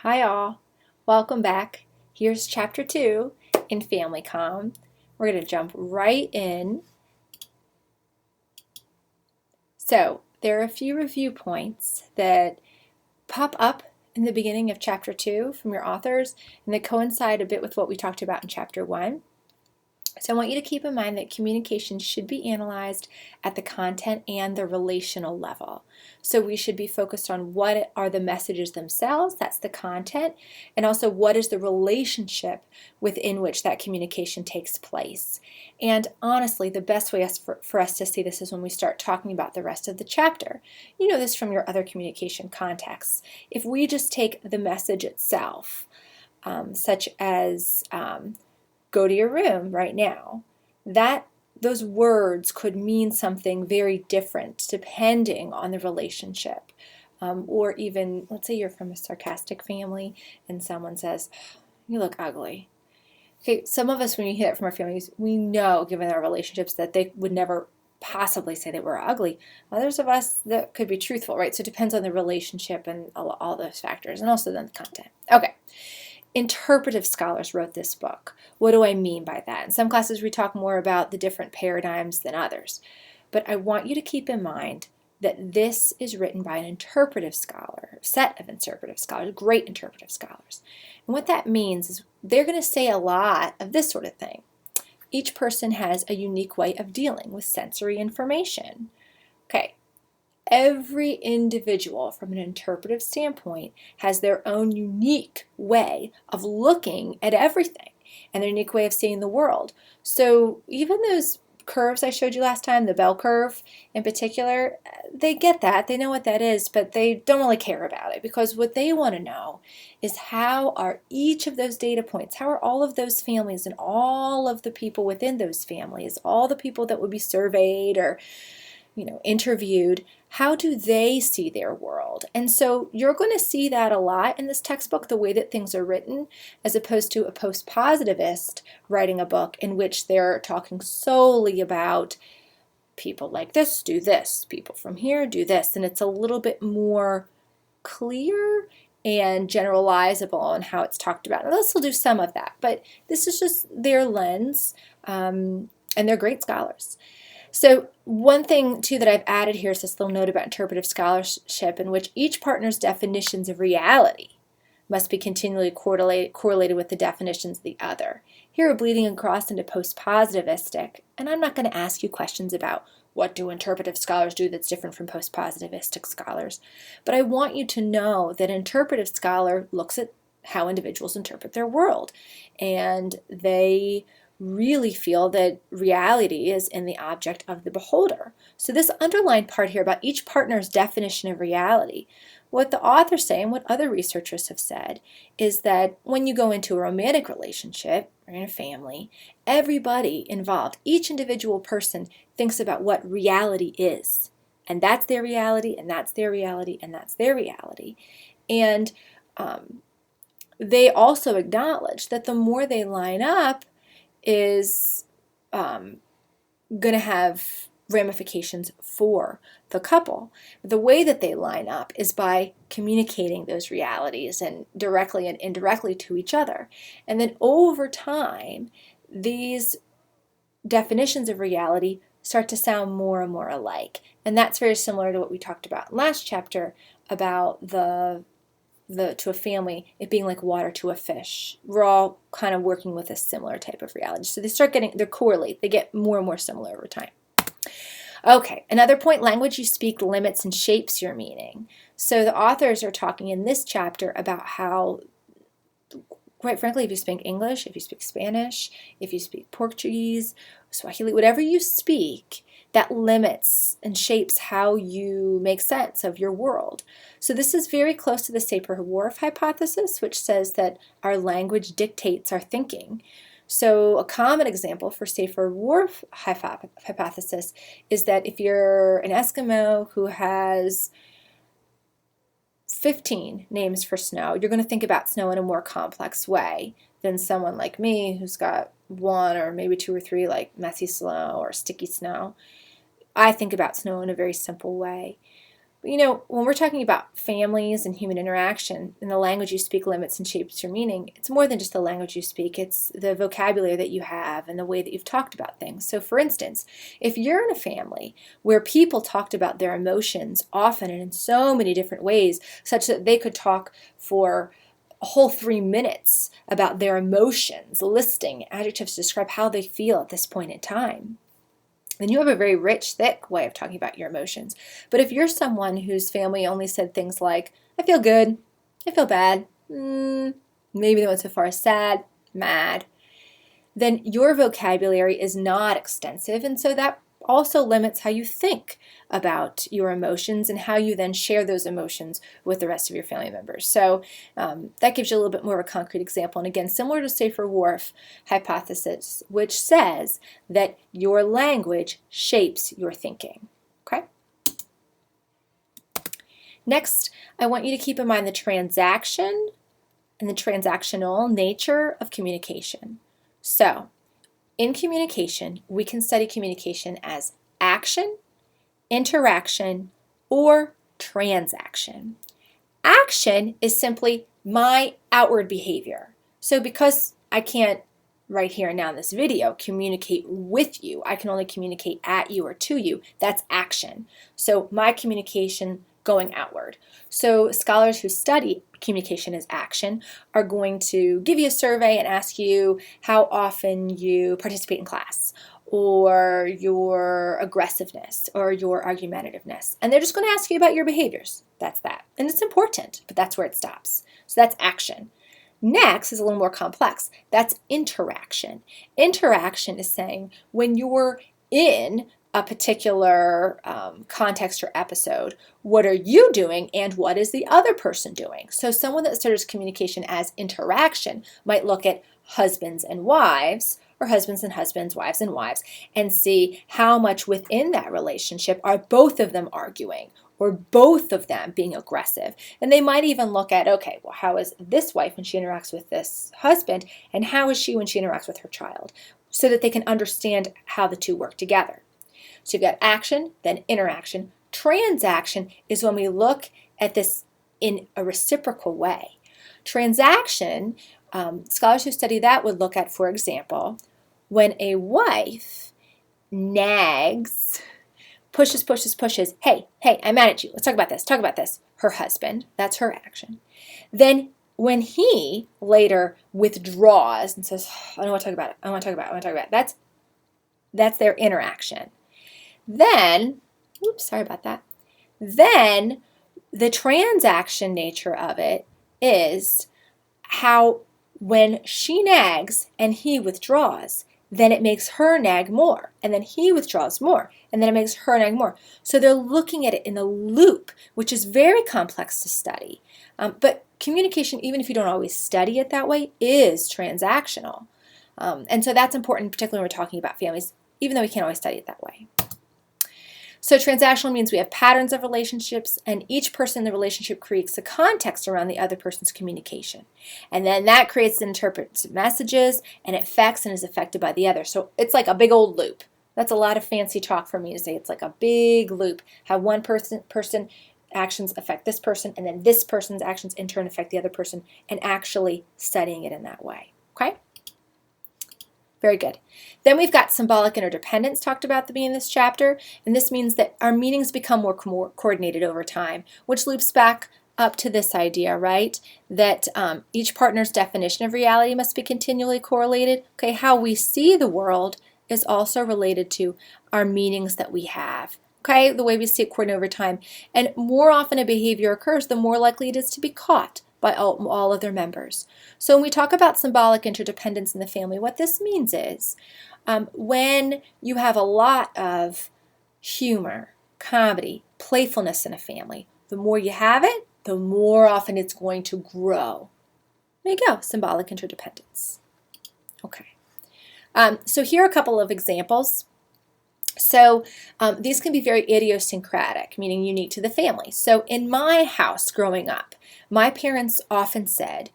Hi all, welcome back. Here's chapter 2 in FamCommCh2a. We're going to jump right in. So there are a few review points that pop up in the beginning of chapter 2 from your authors, and they coincide a bit with what we talked about in chapter 1. So I want you to keep in mind that communication should be analyzed at the content and the relational level. So we should be focused on what are the messages themselves, that's the content, and also what is the relationship within which that communication takes place. And honestly, the best way for us to see this is when we start talking about the rest of the chapter. You know this from your other communication contexts. If we just take the message itself, such as go to your room right now, those words could mean something very different depending on the relationship. Or even, let's say you're from a sarcastic family and someone says, you look ugly. Okay, some of us, when you hear it from our families, we know, given our relationships, that they would never possibly say that we're ugly. Others of us, that could be truthful, right? So it depends on the relationship and all those factors, and also then the content. Okay. Interpretive scholars wrote this book. What do I mean by that? In some classes we talk more about the different paradigms than others. But I want you to keep in mind that this is written by an interpretive scholar, a set of interpretive scholars, great interpretive scholars. And what that means is they're going to say a lot of this sort of thing. Each person has a unique way of dealing with sensory information. Okay. Every individual, from an interpretive standpoint, has their own unique way of looking at everything and their unique way of seeing the world. So even those curves I showed you last time, the bell curve in particular, they get that, they know what that is, but they don't really care about it, because what they want to know is how are each of those data points, how are all of those families and all of the people within those families, all the people that would be surveyed or interviewed, how do they see their world? And so you're going to see that a lot in this textbook, the way that things are written, as opposed to a post-positivist writing a book in which they're talking solely about people like this do this, people from here do this, and it's a little bit more clear and generalizable on how it's talked about. And this will do some of that, but this is just their lens, and they're great scholars. So one thing, too, that I've added here is this little note about interpretive scholarship, in which each partner's definitions of reality must be continually correlated with the definitions of the other. Here we're bleeding across into post-positivistic, and I'm not going to ask you questions about what do interpretive scholars do that's different from post-positivistic scholars, but I want you to know that an interpretive scholar looks at how individuals interpret their world, and they really feel that reality is in the object of the beholder. So this underlined part here about each partner's definition of reality, what the authors say and what other researchers have said is that when you go into a romantic relationship or in a family, everybody involved, each individual person, thinks about what reality is. And that's their reality, and that's their reality, and that's their reality. And they also acknowledge that the more they line up, is going to have ramifications for the couple. The way that they line up is by communicating those realities, and directly and indirectly, to each other. And then over time, these definitions of reality start to sound more and more alike. And that's very similar to what we talked about last chapter about to a family, it being like water to a fish. We're all kind of working with a similar type of reality. So they correlate, they get more and more similar over time. Okay, another point, language you speak limits and shapes your meaning. So the authors are talking in this chapter about how, quite frankly, if you speak English, if you speak Spanish, if you speak Portuguese, Swahili, whatever you speak, that limits and shapes how you make sense of your world. So this is very close to the Sapir-Whorf hypothesis, which says that our language dictates our thinking. So a common example for Sapir-Whorf hypothesis is that if you're an Eskimo who has 15 names for snow, you're going to think about snow in a more complex way than someone like me who's got one or maybe two or three, like messy snow or sticky snow. I think about snow in a very simple way. When we're talking about families and human interaction, and the language you speak limits and shapes your meaning, it's more than just the language you speak. It's the vocabulary that you have and the way that you've talked about things. So for instance, if you're in a family where people talked about their emotions often and in so many different ways, such that they could talk for a whole 3 minutes about their emotions, listing adjectives to describe how they feel at this point in time, then you have a very rich, thick way of talking about your emotions. But if you're someone whose family only said things like, I feel good, I feel bad, maybe they went so far as sad, mad, then your vocabulary is not extensive, and so that also limits how you think about your emotions and how you then share those emotions with the rest of your family members. So that gives you a little bit more of a concrete example. And again, similar to Safer-Whorf hypothesis, which says that your language shapes your thinking. Okay? Next, I want you to keep in mind the transaction and the transactional nature of communication. So, in communication, we can study communication as action, interaction, or transaction. Action is simply my outward behavior. So because I can't right here and now in this video communicate with you, I can only communicate at you or to you, that's action. So my communication going outward. So scholars who study communication as action are going to give you a survey and ask you how often you participate in class, or your aggressiveness, or your argumentativeness. And they're just going to ask you about your behaviors. That's that. And it's important, but that's where it stops. So that's action. Next is a little more complex. That's interaction. Interaction is saying when you're in a particular context or episode, what are you doing and what is the other person doing? So someone that studies communication as interaction might look at husbands and wives, or husbands and husbands, wives and wives, and see how much within that relationship are both of them arguing or both of them being aggressive. And they might even look at, okay, well, how is this wife when she interacts with this husband, and how is she when she interacts with her child, so that they can understand how the two work together. So you've got action, then interaction. Transaction is when we look at this in a reciprocal way. Transaction, scholars who study that would look at, for example, when a wife nags, pushes, hey, I'm mad at you, let's talk about this, her husband, that's her action. Then when he later withdraws and says, I don't want to talk about it, that's their interaction. Then, Then the transaction nature of it is how when she nags and he withdraws, then it makes her nag more, and then he withdraws more, and then it makes her nag more. So they're looking at it in a loop, which is very complex to study. But communication, even if you don't always study it that way, is transactional. And so that's important, particularly when we're talking about families, even though we can't always study it that way. So transactional means we have patterns of relationships, and each person in the relationship creates a context around the other person's communication. And then that creates and interprets messages, and it affects and is affected by the other. So it's like a big old loop. That's a lot of fancy talk for me to say. It's like a big loop. How one person actions affect this person, and then this person's actions in turn affect the other person, and actually studying it in that way. Okay? Very good. Then we've got symbolic interdependence talked about at the beginning of this chapter, and this means that our meanings become more coordinated over time, which loops back up to this idea, right? That each partner's definition of reality must be continually correlated. Okay, how we see the world is also related to our meanings that we have. Okay, the way we see it coordinated over time. And more often a behavior occurs, the more likely it is to be caught by all of their members. So when we talk about symbolic interdependence in the family, what this means is when you have a lot of humor, comedy, playfulness in a family, the more you have it, the more often it's going to grow. There you go, symbolic interdependence. Okay. So here are a couple of examples. So these can be very idiosyncratic, meaning unique to the family. So in my house growing up, my parents often said,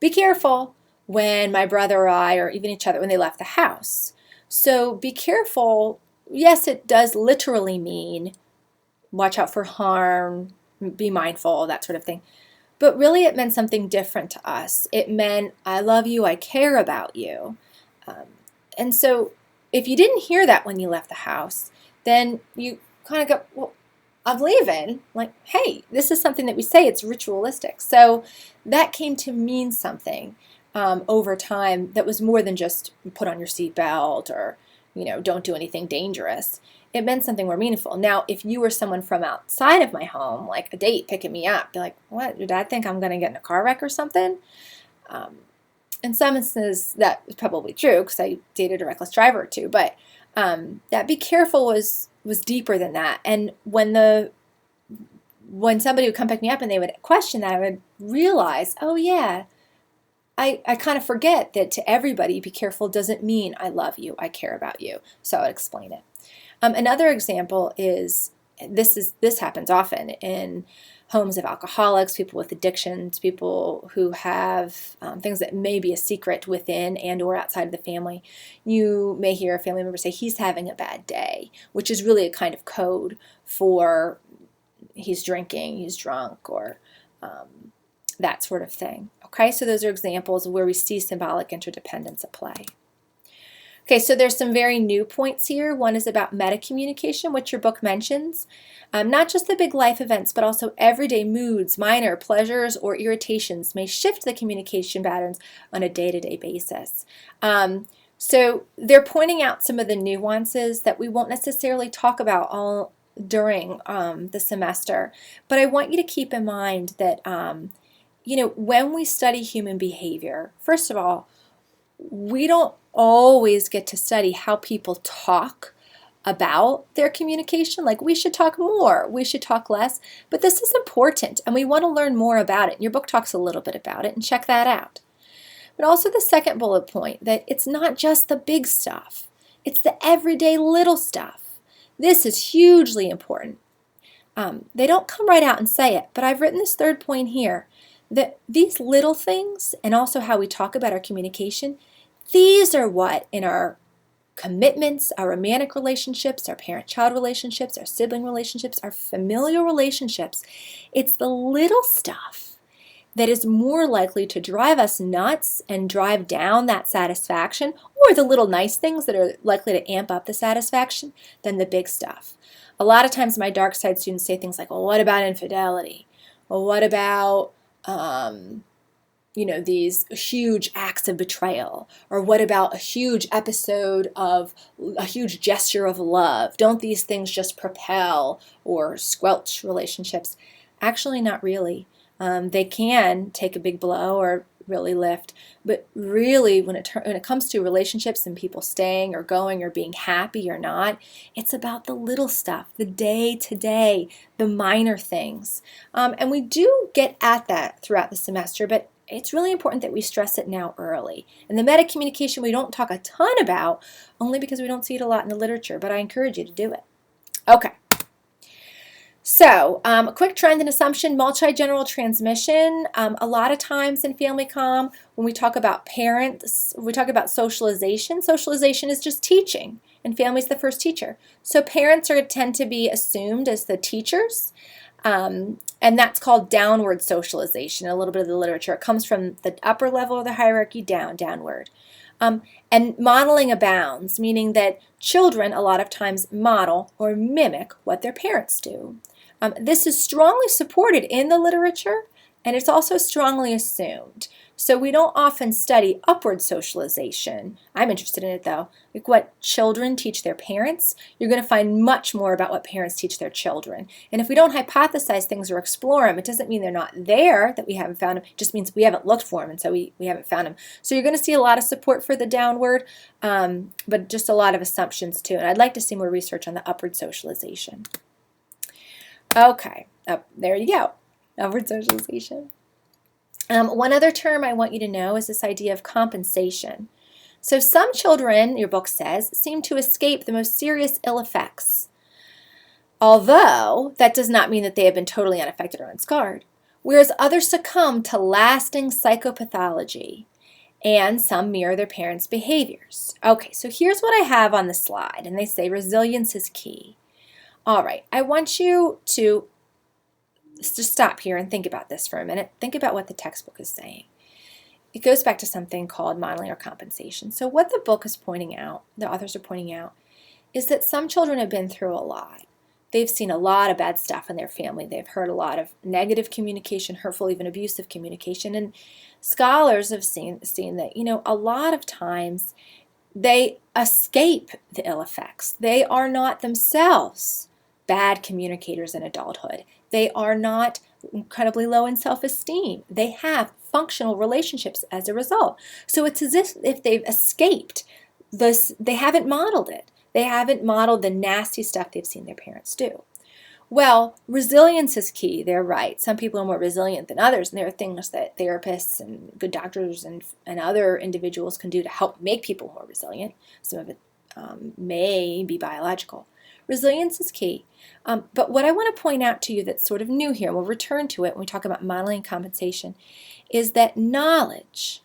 be careful when my brother or I, or even each other, when they left the house. So be careful, yes, it does literally mean watch out for harm, be mindful, that sort of thing. But really it meant something different to us. It meant, I love you, I care about you. And so if you didn't hear that when you left the house, then you kind of go, well, I'm leaving. Like, hey, this is something that we say, it's ritualistic. So that came to mean something over time that was more than just put on your seatbelt or, don't do anything dangerous. It meant something more meaningful. Now, if you were someone from outside of my home, like a date picking me up, be like, what, did Dad think I'm going to get in a car wreck or something? In some instances, that is probably true because I dated a reckless driver or two, but that be careful was deeper than that. And when somebody would come pick me up and they would question that, I would realize, oh yeah, I kind of forget that to everybody, be careful doesn't mean I love you, I care about you. So I would explain it. Another example is, this happens often in homes of alcoholics, people with addictions, people who have things that may be a secret within and or outside of the family. You may hear a family member say, he's having a bad day, which is really a kind of code for he's drinking, he's drunk, or that sort of thing. Okay, so those are examples of where we see symbolic interdependence at play. Okay, so there's some very new points here. One is about meta-communication, which your book mentions. Not just the big life events, but also everyday moods, minor pleasures, or irritations may shift the communication patterns on a day-to-day basis. So they're pointing out some of the nuances that we won't necessarily talk about all during the semester. But I want you to keep in mind that, when we study human behavior, first of all, we don't always get to study how people talk about their communication. Like, we should talk more, we should talk less, but this is important and we want to learn more about it. And your book talks a little bit about it, and check that out. But also the second bullet point, that it's not just the big stuff, it's the everyday little stuff. This is hugely important. They don't come right out and say it, but I've written this third point here, that these little things, and also how we talk about our communication, these are what in our commitments, our romantic relationships, our parent-child relationships, our sibling relationships, our familial relationships, it's the little stuff that is more likely to drive us nuts and drive down that satisfaction, or the little nice things that are likely to amp up the satisfaction, than the big stuff. A lot of times my dark side students say things like, well, what about infidelity? Well, what about these huge acts of betrayal? Or what about a huge episode of a huge gesture of love? Don't these things just propel or squelch relationships? Actually, not really. They can take a big blow or really lift, but really when it comes to relationships and people staying or going or being happy or not, it's about the little stuff, the day-to-day, the minor things. And we do get at that throughout the semester, but it's really important that we stress it now early. And the meta-communication we don't talk a ton about, only because we don't see it a lot in the literature, but I encourage you to do it. Okay. So, a quick trend and assumption, multi-general transmission. A lot of times in FamComm, when we talk about parents, we talk about socialization. Socialization is just teaching, and family's the first teacher. So parents tend to be assumed as the teachers, and that's called downward socialization. A little bit of the literature. It comes from the upper level of the hierarchy downward. And modeling abounds, meaning that children a lot of times model or mimic what their parents do. This is strongly supported in the literature, and it's also strongly assumed. So we don't often study upward socialization. I'm interested in it though. Like what children teach their parents, you're going to find much more about what parents teach their children. And if we don't hypothesize things or explore them, it doesn't mean they're not there, that we haven't found them. It just means we haven't looked for them, and so we haven't found them. So you're going to see a lot of support for the downward, but just a lot of assumptions too. And I'd like to see more research on the upward socialization. Okay, there you go, upward socialization. One other term I want you to know is this idea of compensation. So some children, your book says, seem to escape the most serious ill effects. Although that does not mean that they have been totally unaffected or unscarred, whereas others succumb to lasting psychopathology, and some mirror their parents' behaviors. Okay, so here's what I have on the slide, and they say resilience is key. All right, I want you to just stop here and think about this for a minute. Think about what the textbook is saying. It goes back to something called modeling or compensation. So what the book is pointing out, the authors are pointing out, is that some children have been through a lot. They've seen a lot of bad stuff in their family. They've heard a lot of negative communication, hurtful, even abusive communication. And scholars have seen that, a lot of times they escape the ill effects. They are not themselves bad communicators in adulthood. They are not incredibly low in self-esteem. They have functional relationships as a result. So it's as if they've escaped this. They haven't modeled it. They haven't modeled the nasty stuff they've seen their parents do. Well, resilience is key. They're right. Some people are more resilient than others, and there are things that therapists and good doctors and other individuals can do to help make people more resilient. Some of it may be biological. Resilience is key. But what I want to point out to you that's sort of new here, and we'll return to it when we talk about modeling and compensation, is that knowledge,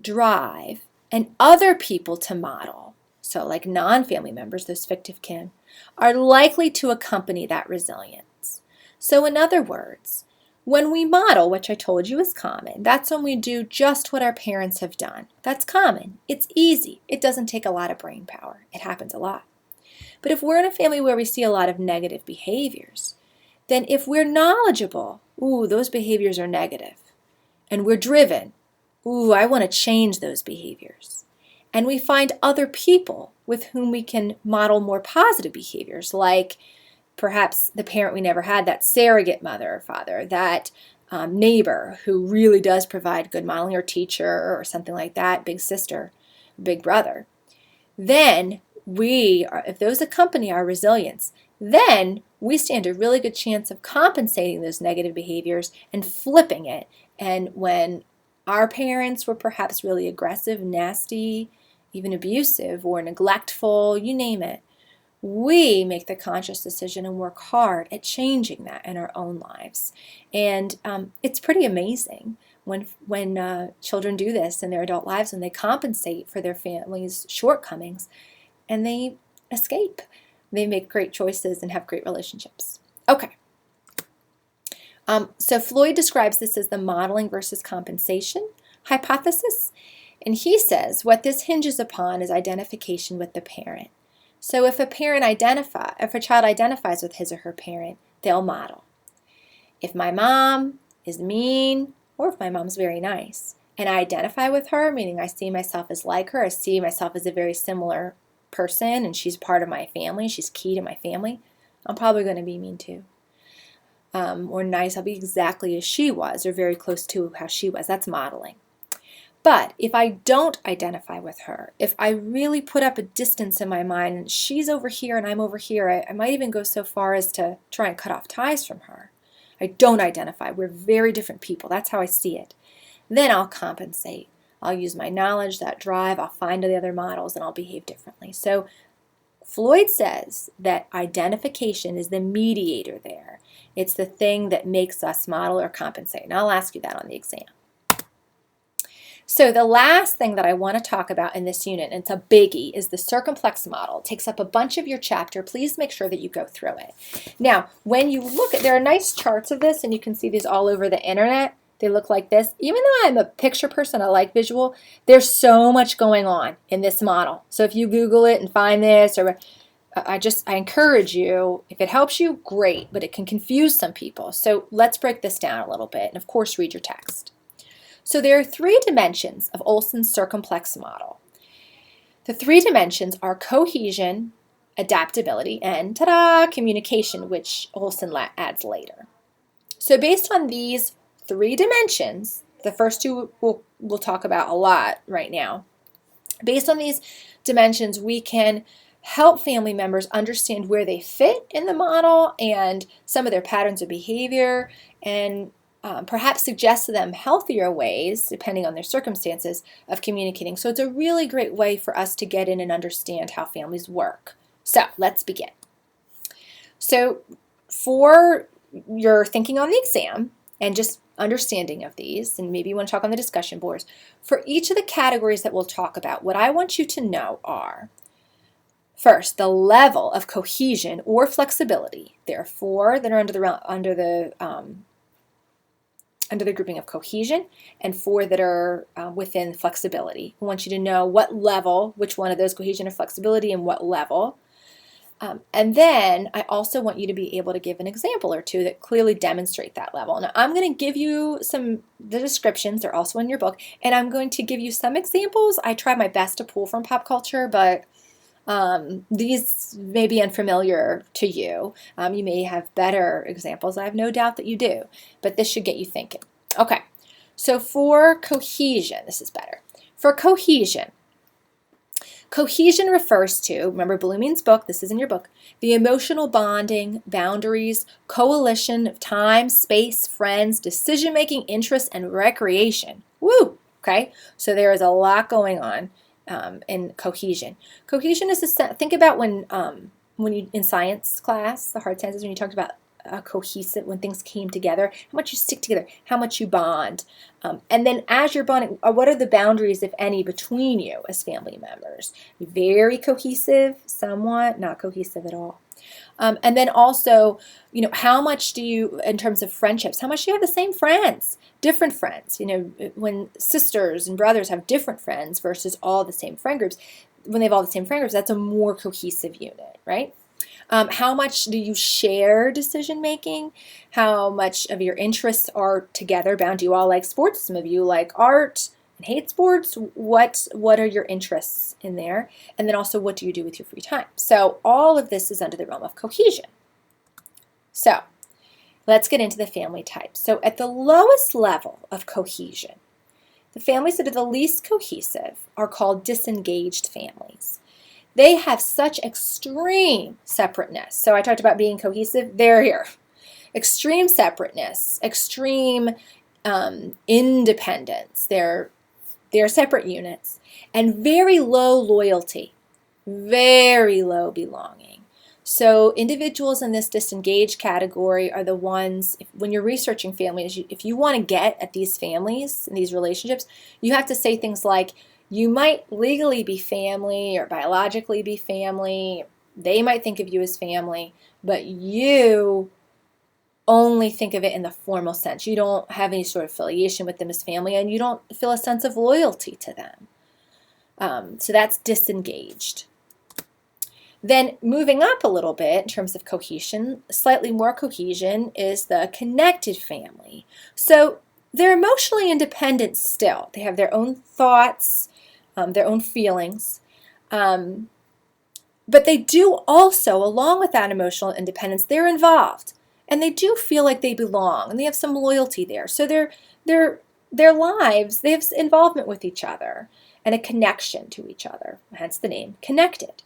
drive, and other people to model, so like non-family members, those fictive kin, are likely to accompany that resilience. So in other words, when we model, which I told you is common, that's when we do just what our parents have done. That's common. It's easy. It doesn't take a lot of brain power. It happens a lot. But if we're in a family where we see a lot of negative behaviors, then if we're knowledgeable, those behaviors are negative, and we're driven, I want to change those behaviors, and we find other people with whom we can model more positive behaviors, like perhaps the parent we never had, that surrogate mother or father, that neighbor who really does provide good modeling, or teacher or something like that, big sister, big brother, then if those accompany our resilience, then we stand a really good chance of compensating those negative behaviors and flipping it. And when our parents were perhaps really aggressive, nasty, even abusive, or neglectful, you name it, we make the conscious decision and work hard at changing that in our own lives. And it's pretty amazing when children do this in their adult lives, when they compensate for their family's shortcomings, and they escape. They make great choices and have great relationships. Okay. So Floyd describes this as the modeling versus compensation hypothesis. And he says what this hinges upon is identification with the parent. So if a child identifies with his or her parent, they'll model. If my mom is mean, or if my mom's very nice, and I identify with her, meaning I see myself as like her, I see myself as a very similar person, and she's part of my family, she's key to my family, I'm probably going to be mean too. Or nice, I'll be exactly as she was, or very close to how she was. That's modeling. But if I don't identify with her, if I really put up a distance in my mind, and she's over here and I'm over here, I might even go so far as to try and cut off ties from her. I don't identify. We're very different people. That's how I see it. Then I'll compensate. I'll use my knowledge, that drive, I'll find the other models, and I'll behave differently. So Floyd says that identification is the mediator there. It's the thing that makes us model or compensate. And I'll ask you that on the exam. So the last thing that I want to talk about in this unit, and it's a biggie, is the circumplex model. It takes up a bunch of your chapter. Please make sure that you go through it. Now, when you look at, there are nice charts of this, and you can see these all over the internet. They look like this. Even though I'm a picture person, I like visual, there's so much going on in this model. So if you Google it and find this, or I encourage you, if it helps you, great, but it can confuse some people. So let's break this down a little bit, and of course read your text. So there are 3 dimensions of Olson's circumplex model. The 3 dimensions are cohesion, adaptability, and ta-da, communication, which Olson adds later. So based on these 3 dimensions, the first 2 we'll talk about a lot right now. Based on these dimensions, we can help family members understand where they fit in the model and some of their patterns of behavior, and perhaps suggest to them healthier ways, depending on their circumstances, of communicating. So it's a really great way for us to get in and understand how families work. So let's begin. So for your thinking on the exam and just understanding of these, and maybe you want to talk on the discussion boards, for each of the categories that we'll talk about, what I want you to know are First, the level of cohesion or flexibility. There are 4 that are under the grouping of cohesion, and 4 that are within flexibility. I want you to know what level, which one of those cohesion or flexibility, and what level. And then I also want you to be able to give an example or 2 that clearly demonstrate that level. Now I'm going to give you the descriptions, they're also in your book, and I'm going to give you some examples. I try my best to pull from pop culture, but these may be unfamiliar to you. You may have better examples. I have no doubt that you do, but this should get you thinking. Okay, so for cohesion, this is better. For cohesion, cohesion refers to, remember Blooming's book, this is in your book, the emotional bonding, boundaries, coalition of time, space, friends, decision-making, interests, and recreation. Woo! Okay, so there is a lot going on in cohesion. Cohesion is think about when you in science class, the hard sciences, when you talked about cohesive, when things came together, how much you stick together, how much you bond, and then as you're bonding, what are the boundaries, if any, between you as family members? Very cohesive, somewhat, not cohesive at all. And then also, how much do you, in terms of friendships, how much do you have the same friends, different friends? When sisters and brothers have different friends versus all the same friend groups, when they have all the same friend groups, that's a more cohesive unit, right? How much do you share decision making? How much of your interests are together bound? Do you all like sports? Some of you like art and hate sports. What are your interests in there? And then also, what do you do with your free time? So all of this is under the realm of cohesion. So let's get into the family types. So at the lowest level of cohesion, the families that are the least cohesive are called disengaged families. They have such extreme separateness. So I talked about being cohesive. They're here. Extreme separateness, extreme independence. They're separate units. And very low loyalty, very low belonging. So individuals in this disengaged category are the ones, when you're researching families, if you want to get at these families and these relationships, you have to say things like, you might legally be family or biologically be family. They might think of you as family, but you only think of it in the formal sense. You don't have any sort of affiliation with them as family, and you don't feel a sense of loyalty to them. So that's disengaged. Then moving up a little bit in terms of cohesion, slightly more cohesion is the connected family. So they're emotionally independent still. They have their own thoughts, their own feelings, but they do also, along with that emotional independence, they're involved, and they do feel like they belong, and they have some loyalty there. So their lives, they have involvement with each other and a connection to each other, hence the name connected.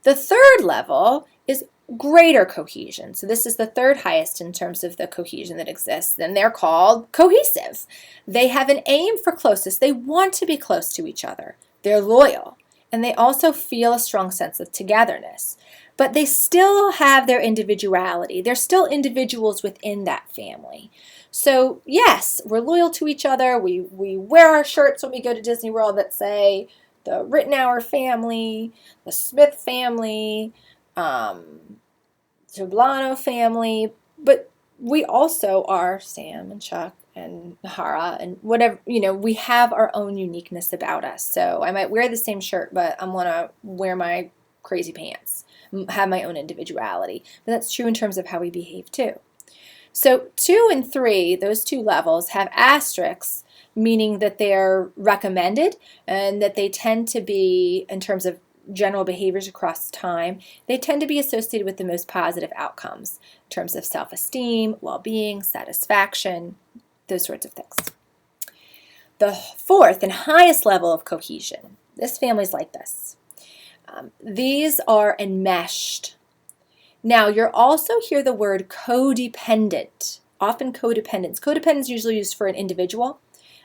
The third level is greater cohesion. So this is the third highest in terms of the cohesion that exists, and they're called cohesive. They have an aim for closeness. They want to be close to each other. They're loyal, and they also feel a strong sense of togetherness. But they still have their individuality. They're still individuals within that family. So yes, we're loyal to each other. We wear our shirts when we go to Disney World that say the Rittenauer family, the Smith family, Jablano family, but we also are Sam and Chuck and Nahara and whatever, we have our own uniqueness about us. So I might wear the same shirt, but I'm going to wear my crazy pants, have my own individuality. But that's true in terms of how we behave too. So 2 and 3, those 2 levels have asterisks, meaning that they're recommended and that they tend to be, in terms of general behaviors across time, they tend to be associated with the most positive outcomes in terms of self-esteem, well-being, satisfaction, those sorts of things. The 4th and highest level of cohesion, this family's like this. These are enmeshed. Now, you'll also hear the word codependent, often codependence. Codependence is usually used for an individual.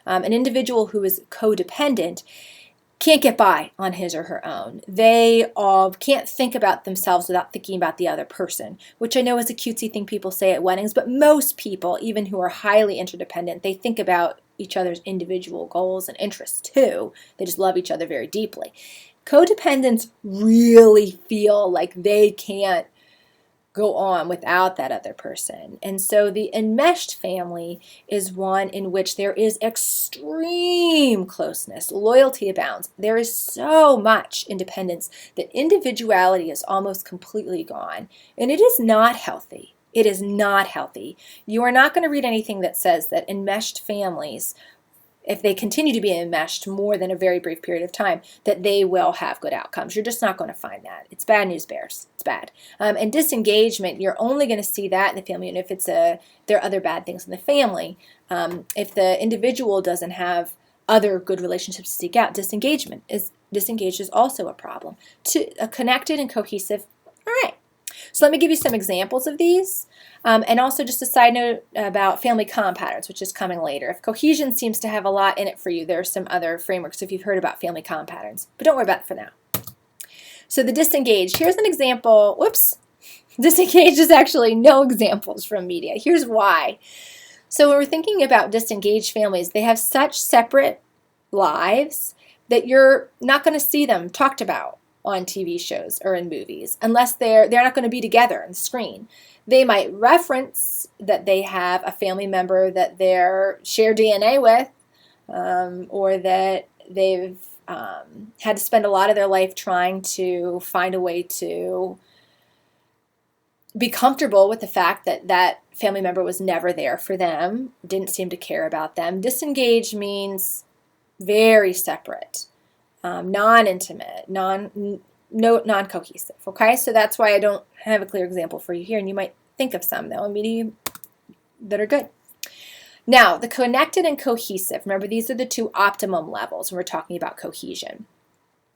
An individual who is codependent can't get by on his or her own. They can't think about themselves without thinking about the other person, which I know is a cutesy thing people say at weddings, but most people, even who are highly interdependent, they think about each other's individual goals and interests too. They just love each other very deeply. Codependents really feel like they can't go on without that other person. And so the enmeshed family is one in which there is extreme closeness, loyalty abounds. There is so much independence that individuality is almost completely gone. And it is not healthy. It is not healthy. You are not going to read anything that says that enmeshed families, if they continue to be enmeshed more than a very brief period of time, that they will have good outcomes. You're just not going to find that. It's bad news bears. It's bad. And disengagement, you're only going to see that in the family. And if there are other bad things in the family, if the individual doesn't have other good relationships to seek out, disengaged is also a problem. Connected and cohesive, all right. So let me give you some examples of these. And also just a side note about family comm patterns, which is coming later. If cohesion seems to have a lot in it for you, there are some other frameworks if you've heard about family comm patterns. But don't worry about it for now. So the disengaged. Here's an example. Whoops. Disengaged is actually no examples from media. Here's why. So when we're thinking about disengaged families, they have such separate lives that you're not going to see them talked about on TV shows or in movies unless they're not going to be together on the screen. They might reference that they have a family member that they're share DNA with, or that they've had to spend a lot of their life trying to find a way to be comfortable with the fact that that family member was never there for them, didn't seem to care about them. Disengaged means very separate. Non-intimate, non-cohesive, okay? So that's why I don't have a clear example for you here, and you might think of some, though, immediately that are good. Now, the connected and cohesive, remember these are the two optimum levels when we're talking about cohesion.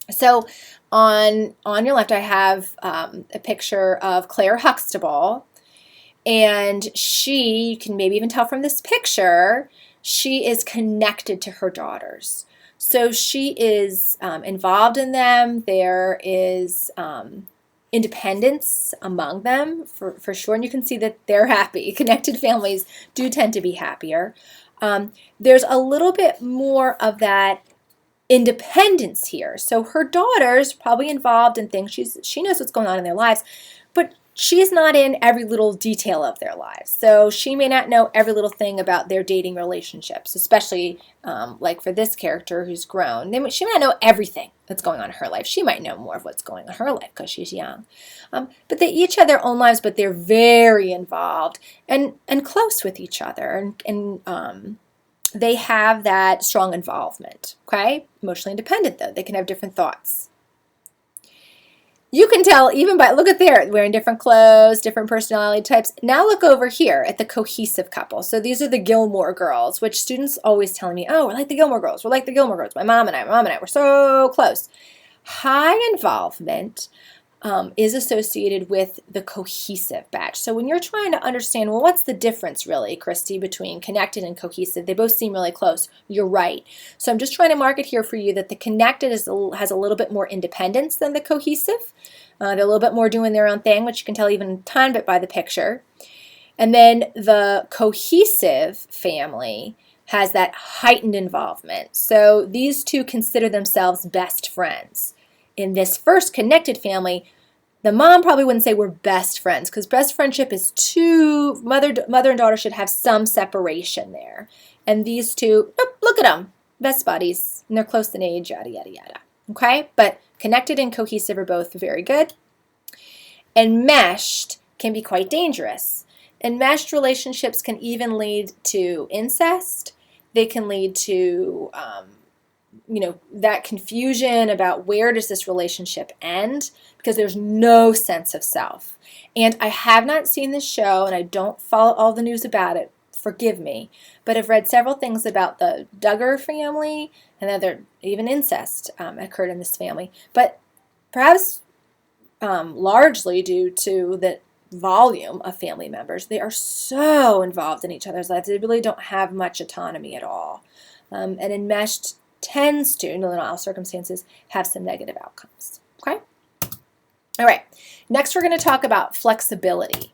So on your left, I have a picture of Claire Huxtable, and you can maybe even tell from this picture, she is connected to her daughters. So she is involved in them. There is independence among them for sure. And you can see that they're happy. Connected families do tend to be happier. There's a little bit more of that independence here. So her daughter's probably involved in things. She knows what's going on in their lives, but she's not in every little detail of their lives. So she may not know every little thing about their dating relationships, especially like for this character who's grown. She may not know everything that's going on in her life. She might know more of what's going on in her life because she's young. But they each have their own lives, but they're very involved and close with each other. And they have that strong involvement, okay? Emotionally independent, though. They can have different thoughts. You can tell even by, look at there, wearing different clothes, different personality types. Now look over here at the cohesive couple. So these are the Gilmore Girls, which students always tell me, oh, we're like the Gilmore Girls. We're like the Gilmore Girls. My mom and I, we're so close. High involvement is associated with the cohesive batch. So when you're trying to understand, well, what's the difference really, Christy, between connected and cohesive? They both seem really close. You're right. So I'm just trying to mark it here for you that the connected has a little bit more independence than the cohesive. They're a little bit more doing their own thing, which you can tell even a tiny bit by the picture. And then the cohesive family has that heightened involvement. So these two consider themselves best friends. In this first connected family, the mom probably wouldn't say we're best friends because best friendship is two, mother and daughter should have some separation there. And these two, look at them, best buddies, and they're close in age, yada, yada, yada. Okay, but connected and cohesive are both very good. Enmeshed can be quite dangerous. Enmeshed relationships can even lead to incest. They can lead to that confusion about where does this relationship end because there's no sense of self. And I have not seen this show and I don't follow all the news about it. Forgive me. But I've read several things about the Duggar family and even incest occurred in this family. But perhaps largely due to the volume of family members. They are so involved in each other's lives. They really don't have much autonomy at all. And enmeshed tends to, in all circumstances, have some negative outcomes. Okay? All right. Next, we're going to talk about flexibility.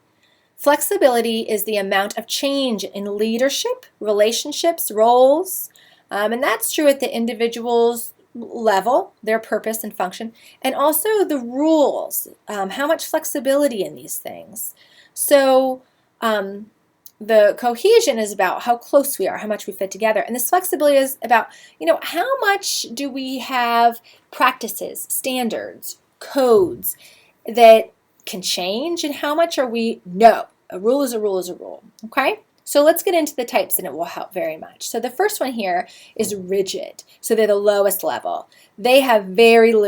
Flexibility is the amount of change in leadership, relationships, roles, and that's true at the individuals, level, their purpose and function, and also the rules, how much flexibility in these things. So the cohesion is about how close we are, how much we fit together. And this flexibility is about, how much do we have practices, standards, codes that can change, and how much are we, no, a rule is a rule is a rule, okay? So let's get into the types and it will help very much. So the first one here is rigid. So they're the lowest level. They have very little